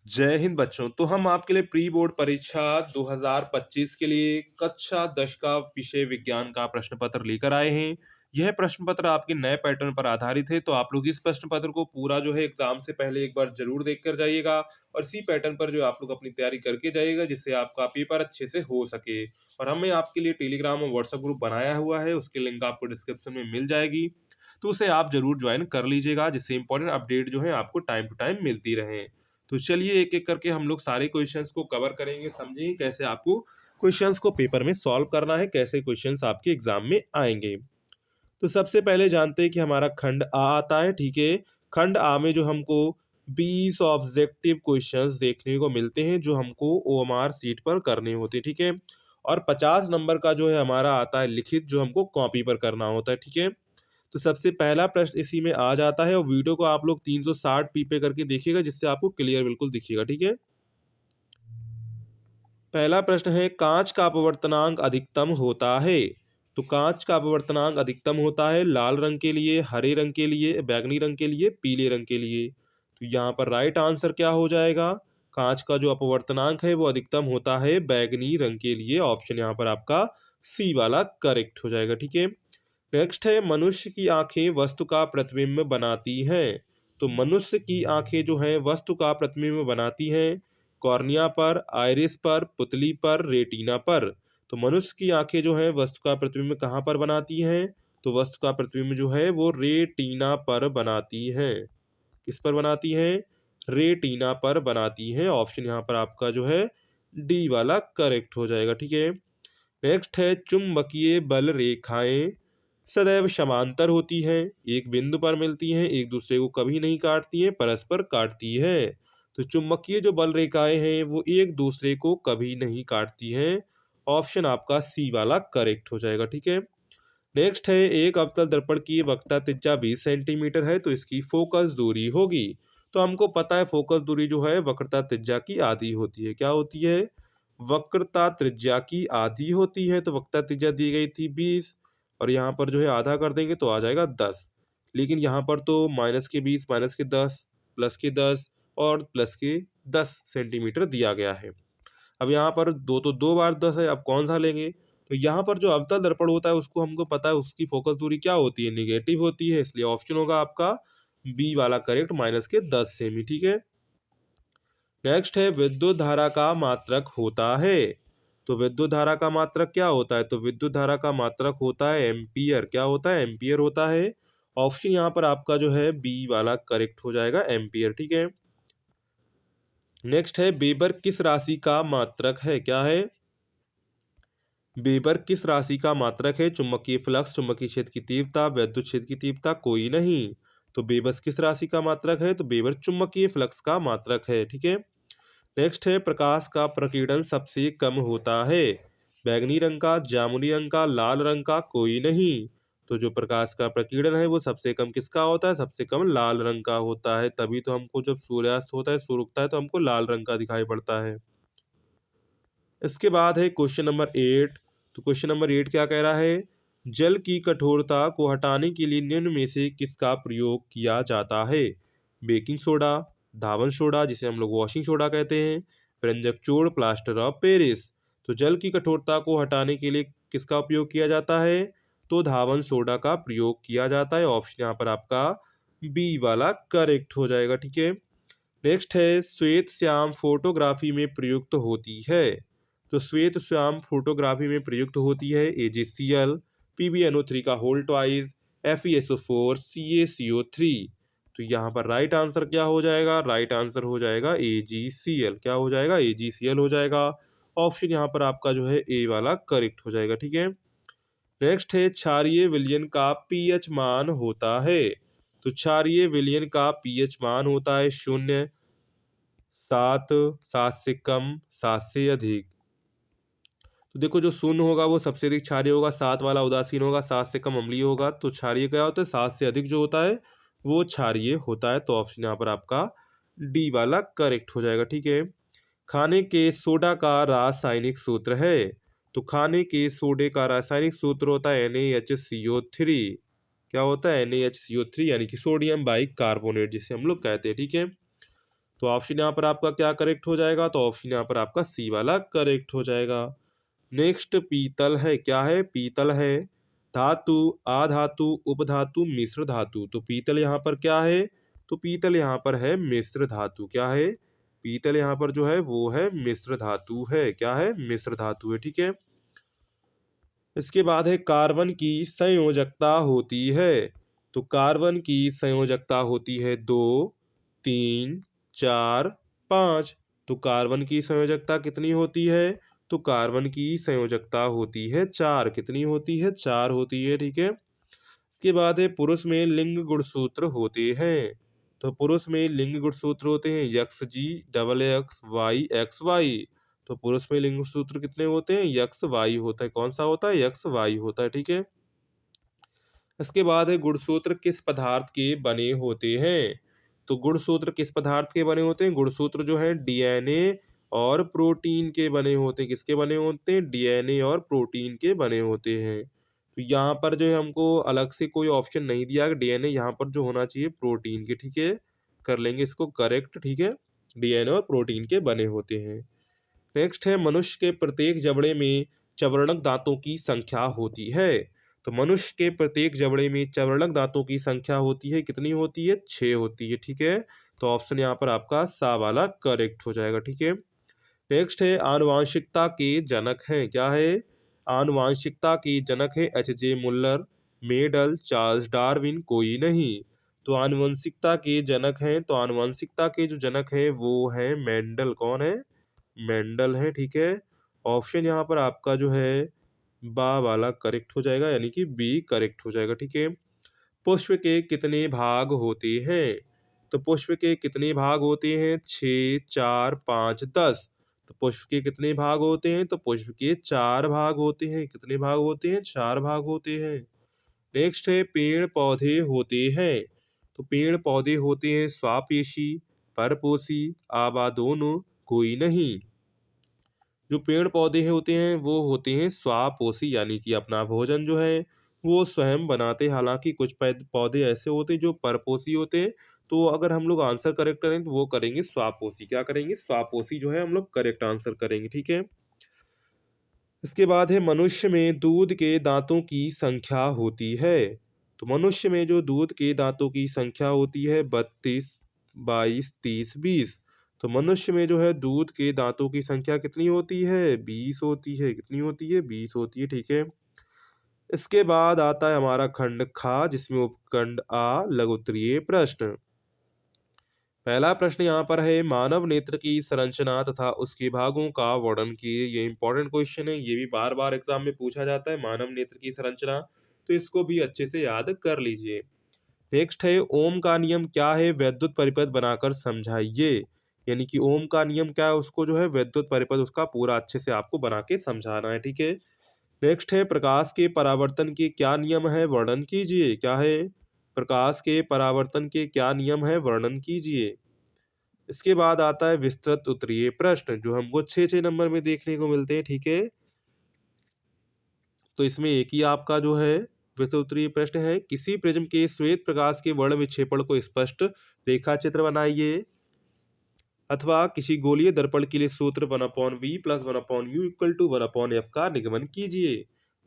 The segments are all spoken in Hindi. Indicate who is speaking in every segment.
Speaker 1: जय हिंद बच्चों। तो हम आपके लिए प्री बोर्ड परीक्षा 2025 के लिए कक्षा 10 का विषय विज्ञान का प्रश्न पत्र लेकर आए हैं। यह प्रश्न पत्र आपके नए पैटर्न पर आधारित है, तो आप लोग इस प्रश्न पत्र को पूरा जो है एग्जाम से पहले एक बार जरूर देख कर जाइएगा और इसी पैटर्न पर जो आप लोग अपनी तैयारी करके जाइएगा, जिससे आपका पेपर अच्छे से हो सके। और हमने आपके लिए टेलीग्राम और व्हाट्सएप ग्रुप बनाया हुआ है, उसकी लिंक आपको डिस्क्रिप्शन में मिल जाएगी, तो उसे आप जरूर ज्वाइन कर लीजिएगा, जिससे इंपॉर्टेंट अपडेट जो है आपको टाइम टू टाइम मिलती रहे। तो चलिए एक-एक करके हम लोग सारे क्वेश्चंस को कवर करेंगे, समझेंगे कैसे आपको क्वेश्चंस को पेपर में सॉल्व करना है, कैसे क्वेश्चंस आपके एग्जाम में आएँगे। तो सबसे पहले जानते हैं कि हमारा खंड आ आता है, ठीक है? खंड आ में जो हमको 20 ऑब्जेक्टिव क्वेश्चंस देखने को मिलते हैं, जो हमको ओएमआर शीट पर करने होते हैं, ठीक है? और 50 नंबर का जो है हमारा आता है लिखित, जो हमको कॉपी पर करना होता है, ठीक है? तो सबसे पहला प्रश्न इसी में आ जाता है और वीडियो को आप लोग 360 पी पे करके देखिएगा, जिससे आपको क्लियर बिल्कुल दिखेगा, ठीक है? पहला प्रश्न है, कांच का अपवर्तनांक अधिकतम होता है। तो कांच का अपवर्तनांक अधिकतम होता है लाल रंग के लिए, हरे रंग के लिए, बैंगनी रंग के लिए, पीले रंग के लिए। तो यहाँ पर राइट आंसर क्या हो जाएगा? कांच का जो अपवर्तनांक है वो अधिकतम होता है बैंगनी रंग के लिए। ऑप्शन यहाँ पर आपका सी वाला करेक्ट हो जाएगा, ठीक है? नेक्स्ट है, मनुष्य की आंखें वस्तु का प्रतिबिंब बनाती हैं। तो मनुष्य की आंखें जो हैं वस्तु का प्रतिबिंब बनाती हैं कॉर्निया पर, आइरिस पर, पुतली पर, रेटिना पर। तो मनुष्य की आंखें जो हैं वस्तु का प्रतिबिंब कहाँ पर बनाती हैं? तो वस्तु का प्रतिबिंब जो है वो रेटिना पर बनाती हैं। किस पर बनाती हैं? रेटिना पर बनाती हैं। ऑप्शन यहाँ पर आपका जो है डी वाला करेक्ट हो जाएगा, ठीक है? नेक्स्ट है, चुंबकीय बल रेखाएं सदैव समांतर होती हैं, एक बिंदु पर मिलती हैं, एक दूसरे को कभी नहीं काटती हैं, परस्पर काटती हैं। तो चुंबकीय जो बल रेखाएं हैं वो एक दूसरे को कभी नहीं काटती हैं। ऑप्शन आपका सी वाला करेक्ट हो जाएगा, ठीक है? नेक्स्ट है, एक अवतल दर्पण की वक्रता त्रिज्या 20 सेंटीमीटर है, तो इसकी फोकस दूरी होगी। तो हमको पता है फोकस दूरी जो है वक्रता त्रिज्या की आधी होती है। क्या होती है? वक्रता त्रिज्या की आधी होती है। तो वक्रता त्रिज्या दी गई थी 20 और यहाँ पर जो है आधा कर देंगे तो आ जाएगा 10। लेकिन यहाँ पर तो माइनस के 20, माइनस के 10, प्लस के 10 और प्लस के 10 सेंटीमीटर दिया गया है। अब यहाँ पर दो तो 2 बार 10 है, अब कौन सा लेंगे? तो यहाँ पर जो अवतल दर्पण होता है उसको हमको पता है उसकी फोकस दूरी क्या होती है? नेगेटिव होती है, इसलिए ऑप्शन होगा आपका बी वाला करेक्ट, माइनस के 10 सेमी, ठीक है? नेक्स्ट है, विद्युत धारा का मात्रक होता है। तो विद्युत धारा का मात्रक क्या होता है? तो विद्युत धारा का मात्रक होता है एम्पियर। क्या होता है? एम्पियर होता है। ऑप्शन यहाँ पर आपका जो है बी वाला करेक्ट हो जाएगा, एम्पियर, ठीक है? नेक्स्ट है, वेबर किस राशि का मात्रक है? क्या है? वेबर किस राशि का मात्रक है? चुंबकीय फ्लक्स, चुंबकीय क्षेत्र की तीव्रता, विद्युत क्षेत्र की तीव्रता, कोई नहीं। तो वेबर किस राशि का मात्रक है? तो वेबर चुंबकीय फ्लक्स का मात्रक है, ठीक है? नेक्स्ट है, प्रकाश का प्रकीर्णन सबसे कम होता है। बैंगनी रंग का, जामुनी रंग का, लाल रंग का, कोई नहीं। तो जो प्रकाश का प्रकीर्णन है वो सबसे कम किसका होता है? सबसे कम लाल रंग का होता है। तभी तो हमको जब सूर्यास्त होता है, सूर्य उगता है, तो हमको लाल रंग का दिखाई पड़ता है। इसके बाद है क्वेश्चन नंबर 8। तो क्वेश्चन नंबर 8 क्या कह रहा है? जल की कठोरता को हटाने के लिए निम्न में से किसका प्रयोग किया जाता है? बेकिंग सोडा, धावन सोडा जिसे हम लोग वॉशिंग सोडा कहते हैं, व्यंजक चूर्ण, प्लास्टर ऑफ पेरिस। तो जल की कठोरता को हटाने के लिए किसका उपयोग किया जाता है? तो धावन सोडा का प्रयोग किया जाता है। ऑप्शन यहाँ पर आपका बी वाला करेक्ट हो जाएगा, ठीक है? नेक्स्ट है, श्वेत श्याम फोटोग्राफी में प्रयुक्त होती है। तो श्वेत श्याम फोटोग्राफी में प्रयुक्त होती है AgCl, PbNO3 का होल ट्वाइस, FeSO4, CaCO3। तो यहाँ पर राइट आंसर क्या हो जाएगा? राइट आंसर हो जाएगा AgCl। क्या हो जाएगा? AgCl हो जाएगा। ऑप्शन यहाँ पर आपका जो है ए वाला करेक्ट हो जाएगा, ठीक है? नेक्स्ट है, क्षारीय विलयन का पीएच मान होता है। तो क्षारीय विलयन का पीएच मान होता है 0, 7, 7 से कम, 7 से अधिक। तो देखो जो 0 होगा वो सबसे अधिक क्षारीय होगा, 7 वाला उदासीन होगा, 7 से कम अम्लीय होगा। तो क्षारीय क्या होता है? 7 से अधिक जो होता है वो क्षारीय होता है। तो ऑप्शन यहाँ पर आपका डी वाला करेक्ट हो जाएगा, ठीक है? खाने के सोडा का रासायनिक सूत्र है। तो खाने के सोडे का रासायनिक सूत्र होता है NaHCO3। क्या होता है? NaHCO3 यानी कि सोडियम बाइकार्बोनेट जिसे हम लोग कहते हैं, ठीक है? तो ऑप्शन यहाँ पर आपका क्या करेक्ट हो जाएगा? तो ऑप्शन यहाँ पर आपका सी वाला करेक्ट हो जाएगा। नेक्स्ट पीतल है, क्या है? पीतल है धातु, अधातु, उपधातु, मिश्र धातु। तो पीतल यहाँ पर क्या है? तो पीतल यहाँ पर है मिश्र धातु। क्या है? पीतल यहाँ पर जो है वो है मिश्र धातु है। क्या है? मिश्र धातु है। ठीक है। इसके बाद है कार्बन की संयोजकता होती है। तो कार्बन की संयोजकता होती है 2, 3, 4, 5। तो कार्बन की संयोजकता कितनी होती है? तो कार्बन की संयोजकता होती है 4। कितनी होती है? 4 होती है। ठीक है। इसके बाद है पुरुष में लिंग गुणसूत्र होते हैं। तो पुरुष में लिंग गुणसूत्र होते हैं यक्स जी, double X, Y, X Y. तो पुरुष में लिंग सूत्र कितने होते हैं? यक्स वाई होता है। कौन सा होता है? यक्स वाई होता है। ठीक है। इसके बाद है गुणसूत्र किस पदार्थ के बने होते हैं? तो गुणसूत्र किस पदार्थ के बने होते हैं? गुणसूत्र जो है डीएनए और प्रोटीन के बने होते हैं। किसके बने होते हैं? डीएनए और प्रोटीन के बने होते हैं। तो यहाँ पर जो है हमको अलग से कोई ऑप्शन नहीं दिया। डीएनए यहाँ पर जो होना चाहिए प्रोटीन के। ठीक है। कर लेंगे इसको करेक्ट। ठीक है। डीएनए और प्रोटीन के बने होते हैं। नेक्स्ट है मनुष्य के प्रत्येक जबड़े में चवर्णक दांतों की संख्या होती है। तो मनुष्य के प्रत्येक जबड़े में चवर्णक दांतों की संख्या होती है। कितनी होती है? 6 होती है। ठीक है। तो ऑप्शन यहाँ पर आपका सा वाला करेक्ट हो जाएगा। ठीक है। नेक्स्ट है आनुवांशिकता के जनक है। क्या है? आनुवांशिकता के जनक है H J Muller, medal, Charles Darwin, कोई नहीं। तो आनुवंशिकता के जनक हैं। तो आनुवंशिकता के जो जनक है वो है मेंडल। कौन है? मेंडल है। ठीक है। ऑप्शन यहाँ पर आपका जो है बा वाला करेक्ट हो जाएगा, यानी कि बी करेक्ट हो जाएगा। ठीक है। पुष्प के कितने भाग होते हैं? तो पुष्प के कितने भाग होते हैं? 6, 4, 5, 10। तो पुष्प के कितने भाग होते हैं? तो पुष्प के 4 भाग होते हैं। कितने भाग होते हैं? 4 भाग होते हैं। नेक्स्ट है पेड़ पौधे होते हैं। तो पेड़ पौधे होते हैं स्वापेशी, परपोषी, आबादोन, कोई नहीं। जो पेड़ पौधे होते हैं वो होते हैं स्वापोषी, यानी कि अपना भोजन जो है वो स्वयं बनाते हैं। हालांकि कुछ पौधे ऐसे होते हैं जो परपोषी होते हैं। तो अगर हम लोग आंसर करेक्ट करें तो वो करेंगे स्वापोषी। क्या करेंगे? स्वापोषी जो है हम लोग करेक्ट आंसर करेंगे। ठीक है। इसके बाद है मनुष्य में दूध के दांतों की संख्या होती है। तो मनुष्य में जो दूध के दांतों की संख्या होती है 32, 22, 30, 20। तो मनुष्य में जो है दूध के दांतों की संख्या कितनी होती है? 20 होती है। कितनी होती है? 20 होती है। ठीक है। इसके बाद आता है हमारा खंड खा, जिसमें उपखंड आ लघु उत्तरीय प्रश्न। पहला प्रश्न यहाँ पर है मानव नेत्र की संरचना तथा उसके भागों का वर्णन कीजिए। ये इंपॉर्टेंट क्वेश्चन है, ये भी बार बार एग्जाम में पूछा जाता है। मानव नेत्र की संरचना, तो इसको भी अच्छे से याद कर लीजिए। नेक्स्ट है ओम का नियम क्या है? वैद्युत परिपथ बनाकर समझाइए। यानी कि ओम का नियम क्या है, उसको जो है वैद्युत परिपथ उसका पूरा अच्छे से आपको बना के समझाना है। ठीक है। नेक्स्ट है प्रकाश के परावर्तन के क्या नियम है? वर्णन कीजिए। क्या है? प्रकाश के परावर्तन के क्या नियम है? वर्णन कीजिए। इसके बाद आता है विस्तृत उत्तरीय प्रश्न, जो हमको 6-6 नंबर में देखने को मिलते हैं। ठीक है। तो इसमें एक ही आपका जो है विस्तृत उत्तरीय प्रश्न है, किसी प्रिज्म के श्वेत प्रकाश के वर्ण विक्षेपण को स्पष्ट रेखा चित्र बनाइए। अथवा किसी गोलीय दर्पण के लिए सूत्र 1/v + 1/u = 1/f का निगमन कीजिए।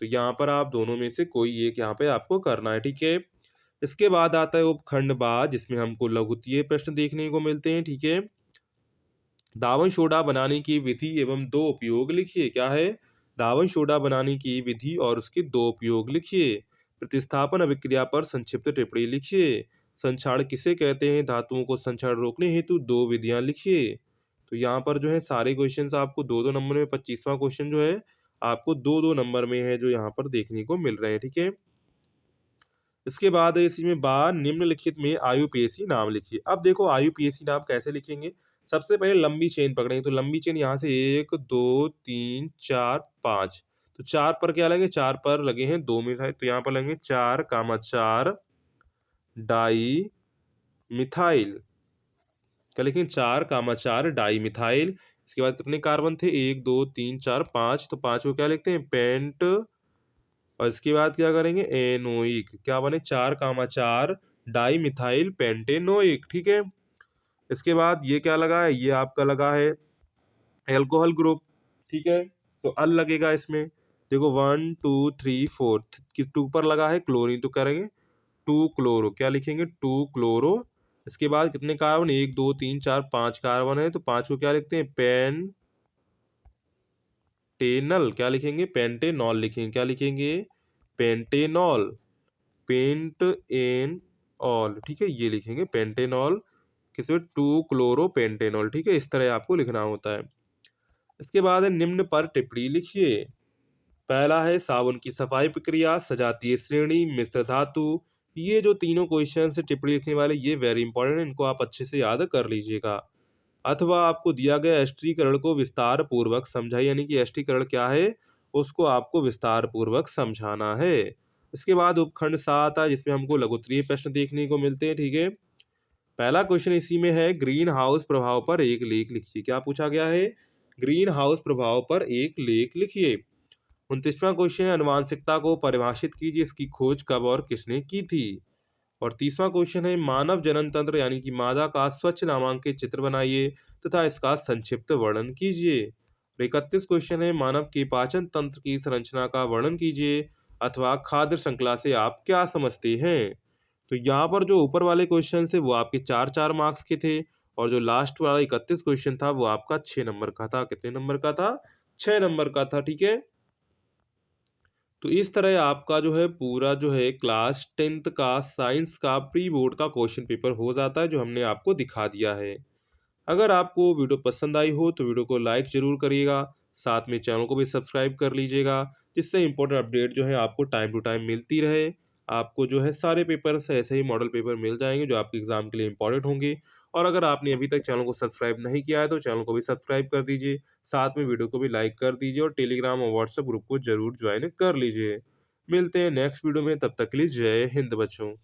Speaker 1: तो यहाँ पर आप दोनों में से कोई एक यहाँ पे आपको करना है। ठीक है। इसके बाद आता है उपखंड बा, जिसमें हमको लघुत्तरीय प्रश्न देखने को मिलते हैं। ठीक है। दावन सोडा बनाने की विधि एवं दो उपयोग लिखिए। क्या है? दावन सोडा बनाने की विधि और उसके दो उपयोग लिखिए। प्रतिस्थापन अभिक्रिया पर संक्षिप्त टिप्पणी लिखिए। संक्षारण किसे कहते हैं? धातुओं को संक्षारण रोकने हेतु दो विधियां लिखिए। तो यहाँ पर जो है सारे क्वेश्चंस आपको 2-2 नंबर में, 25वां क्वेश्चन जो है आपको 2-2 नंबर में है, जो यहाँ पर देखने को मिल रहे हैं। ठीक है। इसके बाद इसमें बा निम्नलिखित में आयुपेशी नाम लिखिए। अब देखो आयुपेशी नाम कैसे लिखेंगे। सबसे पहले लंबी चेन पकड़ेंगे। तो लंबी चेन यहाँ से 1, 2, 3, 4, 5। तो 4 पर क्या लगे? 4 पर लगे हैं 2 मिथाइल। तो यहाँ पर लगेंगे 4, 4 डाई मिथाइल। क्या लिखेंगे? 4, 4 डाई मिथाइल। इसके बाद कितने कार्बन थे? 1, 2, 3, 4, 5। तो 5 को क्या लिखते हैं? पेंट। और इसके बाद क्या करेंगे? एनोइक। क्या बने? 4, 4 डाई मिथाइल पेंटेनोइक। ठीक है। इसके बाद ये क्या लगा है, ये आपका लगा है एल्कोहल ग्रुप, ठीक है। तो अल लगेगा इसमें, देखो 1 2 3 4, 2 पर लगा है क्लोरीन, तो करेंगे 2 क्लोरो, क्या लिखेंगे 2 क्लोरो। इसके बाद कितने कार्बन, 1 2 3 4 5 कार्बन है, तो 5 को क्या लिखते हैं पेंटेनल, क्या लिखेंगे पेंटेनॉल लिखेंगे, क्या लिखेंगे पेंटेनॉल, पेंट एन ऑल, ठीक है, ये लिखेंगे पेंटेनॉल, किसमें 2 क्लोरो पेंटेनॉल, ठीक है, इस तरह आपको लिखना होता है। इसके बाद है निम्न पर टिप्पणी लिखिए। पहला है साबुन की सफाई प्रक्रिया, सजातीय श्रेणी, मिश्र धातु। ये जो तीनों क्वेश्चन है टिप्पणी लिखने वाले, ये वेरी इंपॉर्टेंट है, इनको आप अच्छे से याद कर लीजिएगा। अथवा आपको दिया गया एस्टीकरण को विस्तार पूर्वक समझाइए, यानी कि एस्टीकरण क्या है उसको आपको विस्तार पूर्वक समझाना है। इसके बाद उपखंड 7 है, जिसमें हमको लघुत्तरीय प्रश्न देखने को मिलते हैं, ठीक है। पहला क्वेश्चन इसी में है, ग्रीन हाउस प्रभाव पर एक लेख लिखिए। क्या पूछा गया है, ग्रीन हाउस प्रभाव पर एक लेख लिखिए। 29वां क्वेश्चन है, अनुवांशिकता को परिभाषित कीजिए, इसकी खोज कब और किसने की थी। और 30वां क्वेश्चन है, मानव जनन तंत्र यानी कि मादा का स्वच्छ नामांकित चित्र बनाइए तथा इसका संक्षिप्त वर्णन कीजिए। और 31 क्वेश्चन है, मानव के पाचन तंत्र की संरचना का वर्णन कीजिए अथवा खाद्य श्रृंखला से आप क्या समझते हैं। तो यहाँ पर जो ऊपर वाले क्वेश्चन थे वो आपके 4-4 मार्क्स के थे, और जो लास्ट वाला 31 क्वेश्चन था वो आपका 6 नंबर का था। कितने नंबर का था, 6 नंबर का था, ठीक है। तो इस तरह आपका जो है पूरा जो है क्लास 10th का साइंस का प्री बोर्ड का क्वेश्चन पेपर हो जाता है, जो हमने आपको दिखा दिया है। अगर आपको वीडियो पसंद आई हो तो वीडियो को लाइक ज़रूर करिएगा, साथ में चैनल को भी सब्सक्राइब कर लीजिएगा, जिससे इम्पोर्टेंट अपडेट जो है आपको टाइम टू टाइम मिलती रहे। आपको जो है सारे पेपर्स ऐसे ही मॉडल पेपर मिल जाएंगे जो आपके एग्जाम के लिए इम्पोर्टेंट होंगे। और अगर आपने अभी तक चैनल को सब्सक्राइब नहीं किया है तो चैनल को भी सब्सक्राइब कर दीजिए, साथ में वीडियो को भी लाइक कर दीजिए और टेलीग्राम और व्हाट्सएप ग्रुप को जरूर ज्वाइन कर लीजिए। मिलते हैं नेक्स्ट वीडियो में, तब तक के लिए जय हिंद बच्चों।